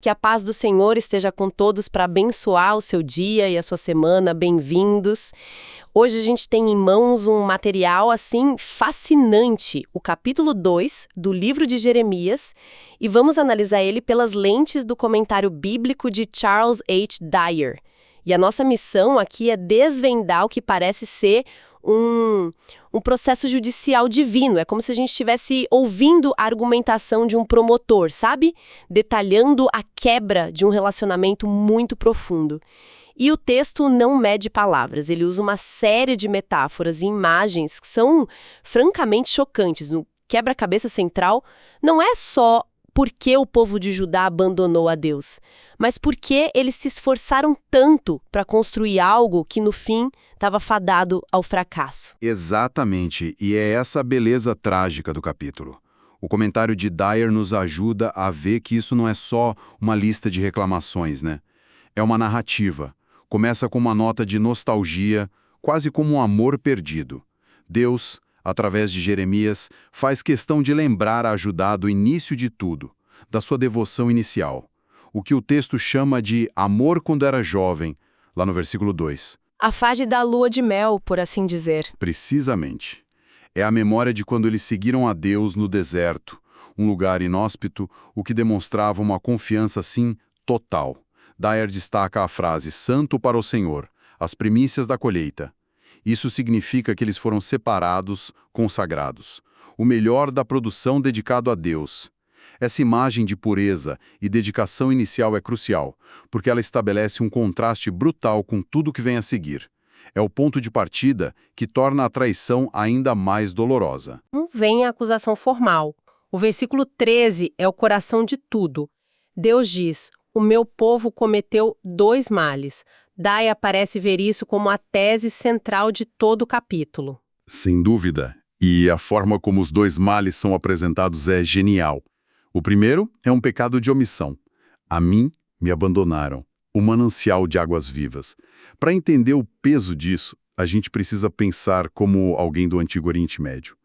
Que a paz do Senhor esteja com todos para abençoar o seu dia e a sua semana. Bem-vindos. Hoje a gente tem em mãos um material assim fascinante, o capítulo 2 do livro de Jeremias, e vamos analisar ele pelas lentes do comentário bíblico de Charles H. Dyer. E a nossa missão aqui é desvendar o que parece ser um processo judicial divino. É como se a gente estivesse ouvindo a argumentação de um promotor, sabe? Detalhando a quebra de um relacionamento muito profundo. E o texto não mede palavras, ele usa uma série de metáforas e imagens que são francamente chocantes. No quebra-cabeça central não é só por que o povo de Judá abandonou a Deus, mas porque eles se esforçaram tanto para construir algo que, no fim, estava fadado ao fracasso. Exatamente, e é essa a beleza trágica do capítulo. O comentário de Dyer nos ajuda a ver que isso não é só uma lista de reclamações, né? É uma narrativa. Começa com uma nota de nostalgia, quase como um amor perdido. Deus, através de Jeremias, faz questão de lembrar a Judá do início de tudo, da sua devoção inicial. O que o texto chama de amor quando era jovem, lá no versículo 2. A fase da lua de mel, por assim dizer. Precisamente. É a memória de quando eles seguiram a Deus no deserto, um lugar inóspito, o que demonstrava uma confiança, assim, total. Dyer destaca a frase santo para o Senhor, as primícias da colheita. Isso significa que eles foram separados, consagrados. O melhor da produção dedicado a Deus. Essa imagem de pureza e dedicação inicial é crucial, porque ela estabelece um contraste brutal com tudo que vem a seguir. É o ponto de partida que torna a traição ainda mais dolorosa. Vem a acusação formal. O versículo 13 é o coração de tudo. Deus diz: o meu povo cometeu 2 males. Dyer parece ver isso como a tese central de todo o capítulo. Sem dúvida. E a forma como os 2 males são apresentados é genial. O primeiro é um pecado de omissão. A mim me abandonaram, o manancial de águas vivas. Para entender o peso disso, a gente precisa pensar como alguém do Antigo Oriente Médio.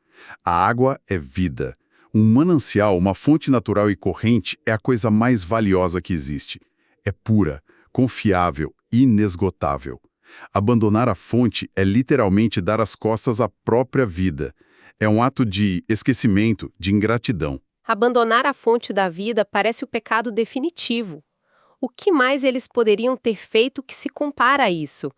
A água é vida. Um manancial, uma fonte natural e corrente, é a coisa mais valiosa que existe. É pura, confiável, inesgotável. Abandonar a fonte é literalmente dar as costas à própria vida. É um ato de esquecimento, de ingratidão. Abandonar a fonte da vida parece o pecado definitivo. O que mais eles poderiam ter feito que se compara a isso?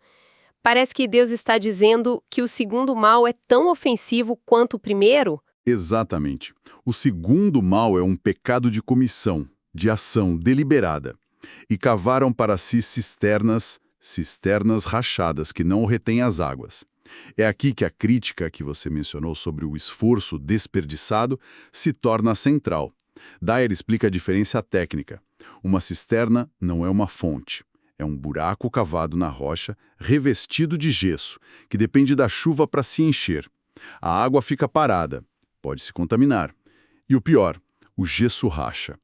Parece que Deus está dizendo que o segundo mal é tão ofensivo quanto o primeiro? Exatamente. O segundo mal é um pecado de comissão, de ação deliberada. E cavaram para si cisternas rachadas que não retêm as águas. É aqui que a crítica que você mencionou sobre o esforço desperdiçado se torna central. Dyer explica a diferença técnica. Uma cisterna não é uma fonte. É um buraco cavado na rocha, revestido de gesso, que depende da chuva para se encher. A água fica parada, pode se contaminar. E o pior, o gesso racha.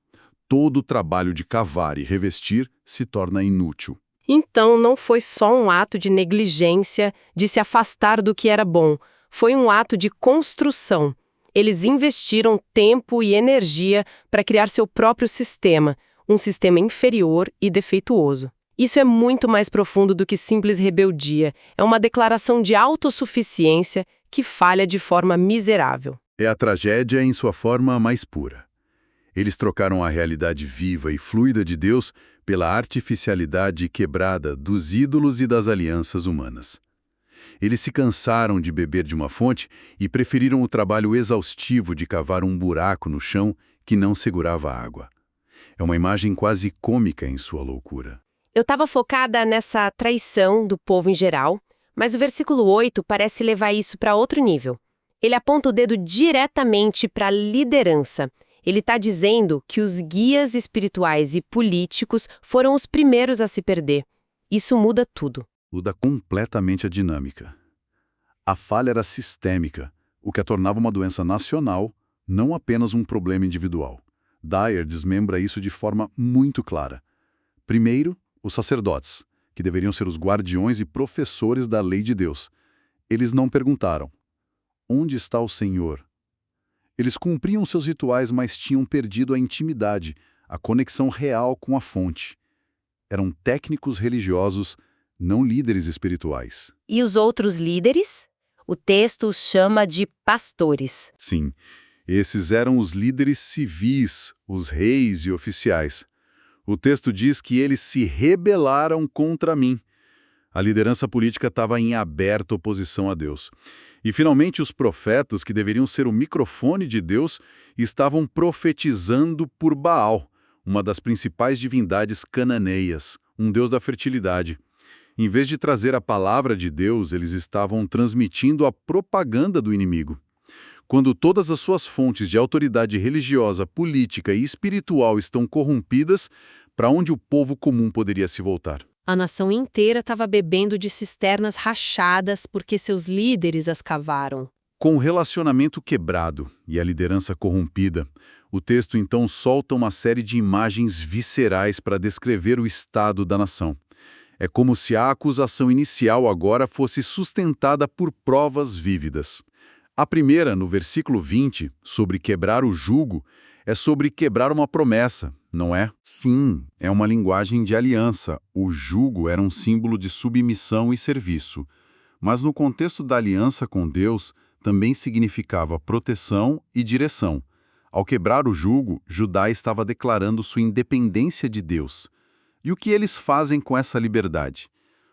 Todo o trabalho de cavar e revestir se torna inútil. Então não foi só um ato de negligência, de se afastar do que era bom. Foi um ato de construção. Eles investiram tempo e energia para criar seu próprio sistema, um sistema inferior e defeituoso. Isso é muito mais profundo do que simples rebeldia. É uma declaração de autossuficiência que falha de forma miserável. É a tragédia em sua forma mais pura. Eles trocaram a realidade viva e fluida de Deus pela artificialidade quebrada dos ídolos e das alianças humanas. Eles se cansaram de beber de uma fonte e preferiram o trabalho exaustivo de cavar um buraco no chão que não segurava a água. É uma imagem quase cômica em sua loucura. Eu estava focada nessa traição do povo em geral, mas o versículo 8 parece levar isso para outro nível. Ele aponta o dedo diretamente para a liderança. Ele está dizendo que os guias espirituais e políticos foram os primeiros a se perder. Isso muda tudo. Muda completamente a dinâmica. A falha era sistêmica, o que a tornava uma doença nacional, não apenas um problema individual. Dyer desmembra isso de forma muito clara. Primeiro, os sacerdotes, que deveriam ser os guardiões e professores da lei de Deus. Eles não perguntaram: onde está o Senhor? Eles cumpriam seus rituais, mas tinham perdido a intimidade, a conexão real com a fonte. Eram técnicos religiosos, não líderes espirituais. E os outros líderes? O texto os chama de pastores. Sim, esses eram os líderes civis, os reis e oficiais. O texto diz que eles se rebelaram contra mim. A liderança política estava em aberta oposição a Deus. E, finalmente, os profetas, que deveriam ser o microfone de Deus, estavam profetizando por Baal, uma das principais divindades cananeias, um deus da fertilidade. Em vez de trazer a palavra de Deus, eles estavam transmitindo a propaganda do inimigo. Quando todas as suas fontes de autoridade religiosa, política e espiritual estão corrompidas, para onde o povo comum poderia se voltar? A nação inteira estava bebendo de cisternas rachadas porque seus líderes as cavaram. Com o relacionamento quebrado e a liderança corrompida, o texto então solta uma série de imagens viscerais para descrever o estado da nação. É como se a acusação inicial agora fosse sustentada por provas vívidas. A primeira, no versículo 20, sobre quebrar o jugo, é sobre quebrar uma promessa, não é? Sim, é uma linguagem de aliança. O jugo era um símbolo de submissão e serviço. Mas no contexto da aliança com Deus, também significava proteção e direção. Ao quebrar o jugo, Judá estava declarando sua independência de Deus. E o que eles fazem com essa liberdade?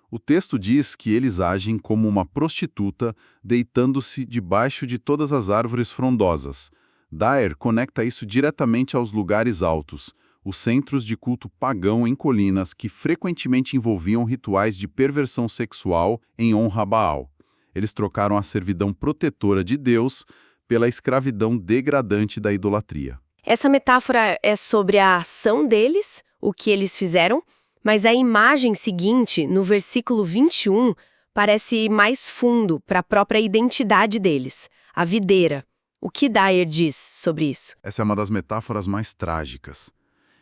O texto diz que eles agem como uma prostituta deitando-se debaixo de todas as árvores frondosas. Dyer conecta isso diretamente aos lugares altos, os centros de culto pagão em colinas que frequentemente envolviam rituais de perversão sexual em honra a Baal. Eles trocaram a servidão protetora de Deus pela escravidão degradante da idolatria. Essa metáfora é sobre a ação deles, o que eles fizeram, mas a imagem seguinte, no versículo 21, parece mais fundo para a própria identidade deles, a videira. O que Dyer diz sobre isso? Essa é uma das metáforas mais trágicas.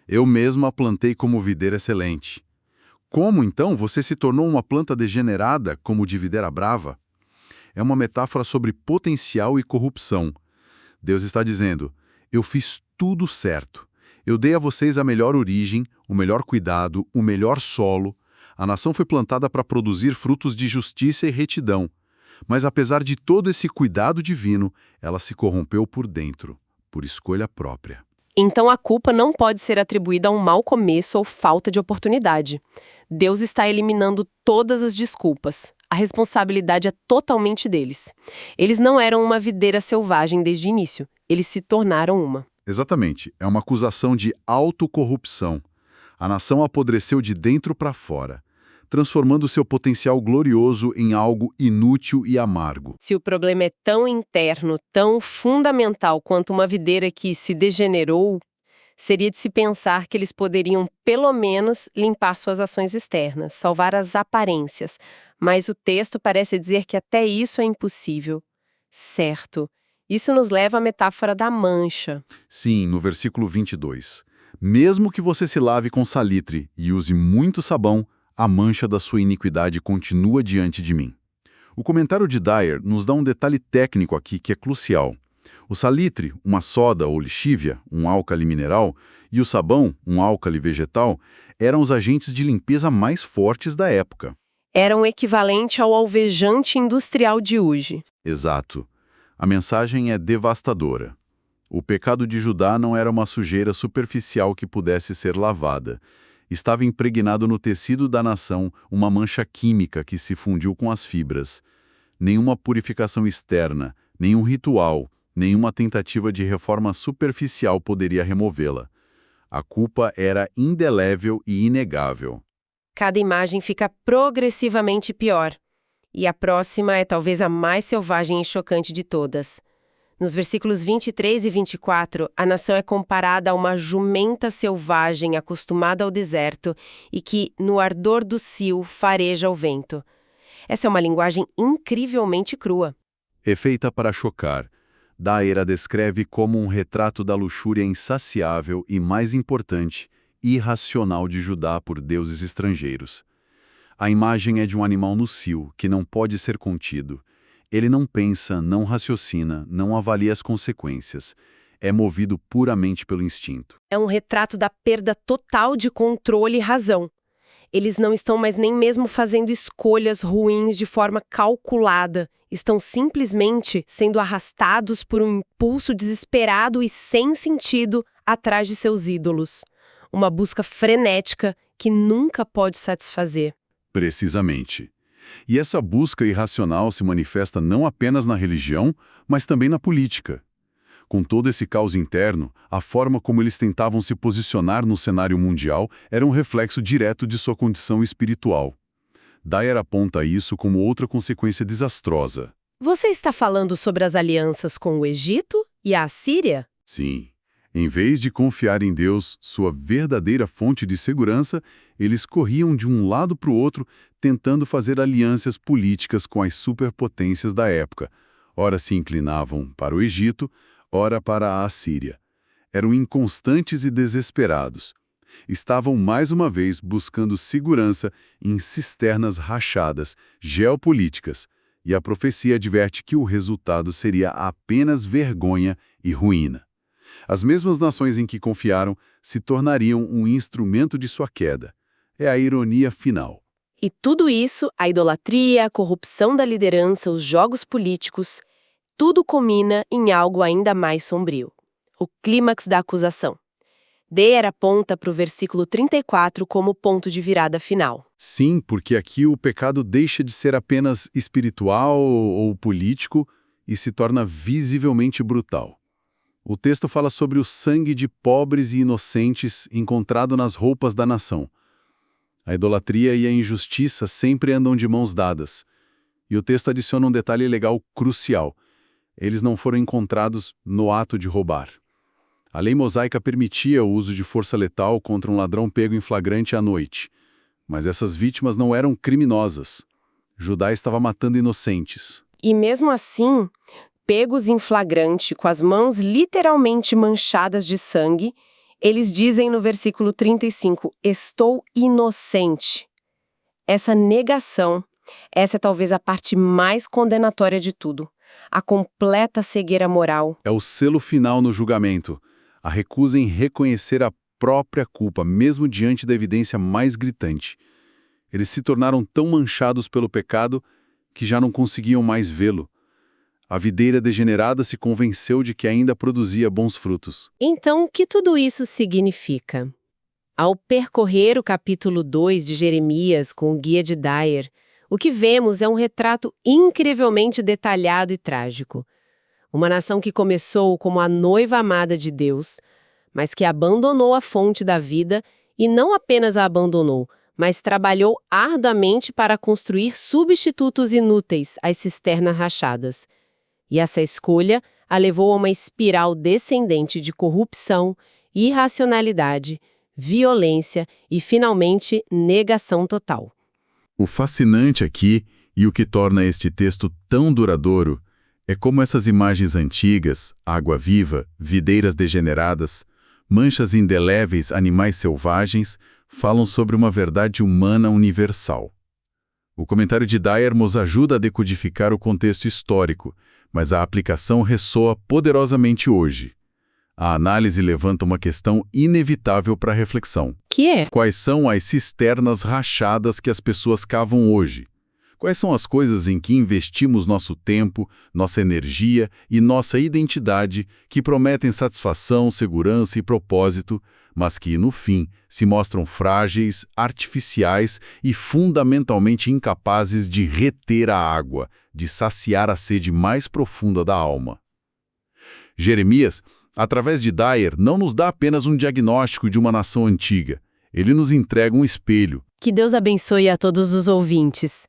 Eu mesmo a plantei como videira excelente. Como, então, você se tornou uma planta degenerada como de videira brava? É uma metáfora sobre potencial e corrupção. Deus está dizendo, eu fiz tudo certo. Eu dei a vocês a melhor origem, o melhor cuidado, o melhor solo. A nação foi plantada para produzir frutos de justiça e retidão. Mas apesar de todo esse cuidado divino, ela se corrompeu por dentro, por escolha própria. Então a culpa não pode ser atribuída a um mau começo ou falta de oportunidade. Deus está eliminando todas as desculpas. A responsabilidade é totalmente deles. Eles não eram uma videira selvagem desde o início. Eles se tornaram uma. Exatamente. É uma acusação de autocorrupção. A nação apodreceu de dentro para fora, transformando seu potencial glorioso em algo inútil e amargo. Se o problema é tão interno, tão fundamental quanto uma videira que se degenerou, seria de se pensar que eles poderiam, pelo menos, limpar suas ações externas, salvar as aparências. Mas o texto parece dizer que até isso é impossível. Certo. Isso nos leva à metáfora da mancha. Sim, no versículo 22. Mesmo que você se lave com salitre e use muito sabão, a mancha da sua iniquidade continua diante de mim. O comentário de Dyer nos dá um detalhe técnico aqui que é crucial. O salitre, uma soda ou lixívia, um álcali mineral, e o sabão, um álcali vegetal, eram os agentes de limpeza mais fortes da época. Era um equivalente ao alvejante industrial de hoje. Exato. A mensagem é devastadora. O pecado de Judá não era uma sujeira superficial que pudesse ser lavada. Estava impregnado no tecido da nação uma mancha química que se fundiu com as fibras. Nenhuma purificação externa, nenhum ritual, nenhuma tentativa de reforma superficial poderia removê-la. A culpa era indelével e inegável. Cada imagem fica progressivamente pior. E a próxima é talvez a mais selvagem e chocante de todas. Nos versículos 23 e 24, a nação é comparada a uma jumenta selvagem acostumada ao deserto e que, no ardor do cio, fareja o vento. Essa é uma linguagem incrivelmente crua. É feita para chocar. Dyer a descreve como um retrato da luxúria insaciável e, mais importante, irracional de Judá por deuses estrangeiros. A imagem é de um animal no cio, que não pode ser contido. Ele não pensa, não raciocina, não avalia as consequências. é movido puramente pelo instinto. É um retrato da perda total de controle e razão. Eles não estão mais nem mesmo fazendo escolhas ruins de forma calculada. Estão simplesmente sendo arrastados por um impulso desesperado e sem sentido atrás de seus ídolos. Uma busca frenética que nunca pode satisfazer. Precisamente. E essa busca irracional se manifesta não apenas na religião, mas também na política. Com todo esse caos interno, a forma como eles tentavam se posicionar no cenário mundial era um reflexo direto de sua condição espiritual. Dyer aponta isso como outra consequência desastrosa. Você está falando sobre as alianças com o Egito e a Assíria? Sim. Em vez de confiar em Deus, sua verdadeira fonte de segurança, eles corriam de um lado para o outro, tentando fazer alianças políticas com as superpotências da época. Ora se inclinavam para o Egito, ora para a Assíria. Eram inconstantes e desesperados. Estavam mais uma vez buscando segurança em cisternas rachadas, geopolíticas, e a profecia adverte que o resultado seria apenas vergonha e ruína. As mesmas nações em que confiaram se tornariam um instrumento de sua queda. É a ironia final. E tudo isso, a idolatria, a corrupção da liderança, os jogos políticos, tudo culmina em algo ainda mais sombrio. O clímax da acusação. Dyer aponta para o versículo 34 como ponto de virada final. Sim, porque aqui o pecado deixa de ser apenas espiritual ou político e se torna visivelmente brutal. O texto fala sobre o sangue de pobres e inocentes encontrado nas roupas da nação. A idolatria e a injustiça sempre andam de mãos dadas. E o texto adiciona um detalhe legal crucial. Eles não foram encontrados no ato de roubar. A lei mosaica permitia o uso de força letal contra um ladrão pego em flagrante à noite. Mas essas vítimas não eram criminosas. Judá estava matando inocentes. E mesmo assim, pegos em flagrante, com as mãos literalmente manchadas de sangue, eles dizem no versículo 35, estou inocente. Essa negação, essa é talvez a parte mais condenatória de tudo. A completa cegueira moral. É o selo final no julgamento. A recusa em reconhecer a própria culpa, mesmo diante da evidência mais gritante. Eles se tornaram tão manchados pelo pecado que já não conseguiam mais vê-lo. A videira degenerada se convenceu de que ainda produzia bons frutos. Então, o que tudo isso significa? Ao percorrer o capítulo 2 de Jeremias com o guia de Dyer, o que vemos é um retrato incrivelmente detalhado e trágico. Uma nação que começou como a noiva amada de Deus, mas que abandonou a fonte da vida e não apenas a abandonou, mas trabalhou arduamente para construir substitutos inúteis às cisternas rachadas. E essa escolha a levou a uma espiral descendente de corrupção, irracionalidade, violência e, finalmente, negação total. O fascinante aqui, e o que torna este texto tão duradouro, é como essas imagens antigas, água viva, videiras degeneradas, manchas indeléveis, animais selvagens, falam sobre uma verdade humana universal. O comentário de Dyer nos ajuda a decodificar o contexto histórico, mas a aplicação ressoa poderosamente hoje. A análise levanta uma questão inevitável para a reflexão. Que é? Quais são as cisternas rachadas que as pessoas cavam hoje? Quais são as coisas em que investimos nosso tempo, nossa energia e nossa identidade que prometem satisfação, segurança e propósito, mas que, no fim, se mostram frágeis, artificiais e fundamentalmente incapazes de reter a água, de saciar a sede mais profunda da alma? Jeremias, através de Dyer, não nos dá apenas um diagnóstico de uma nação antiga. Ele nos entrega um espelho. Que Deus abençoe a todos os ouvintes.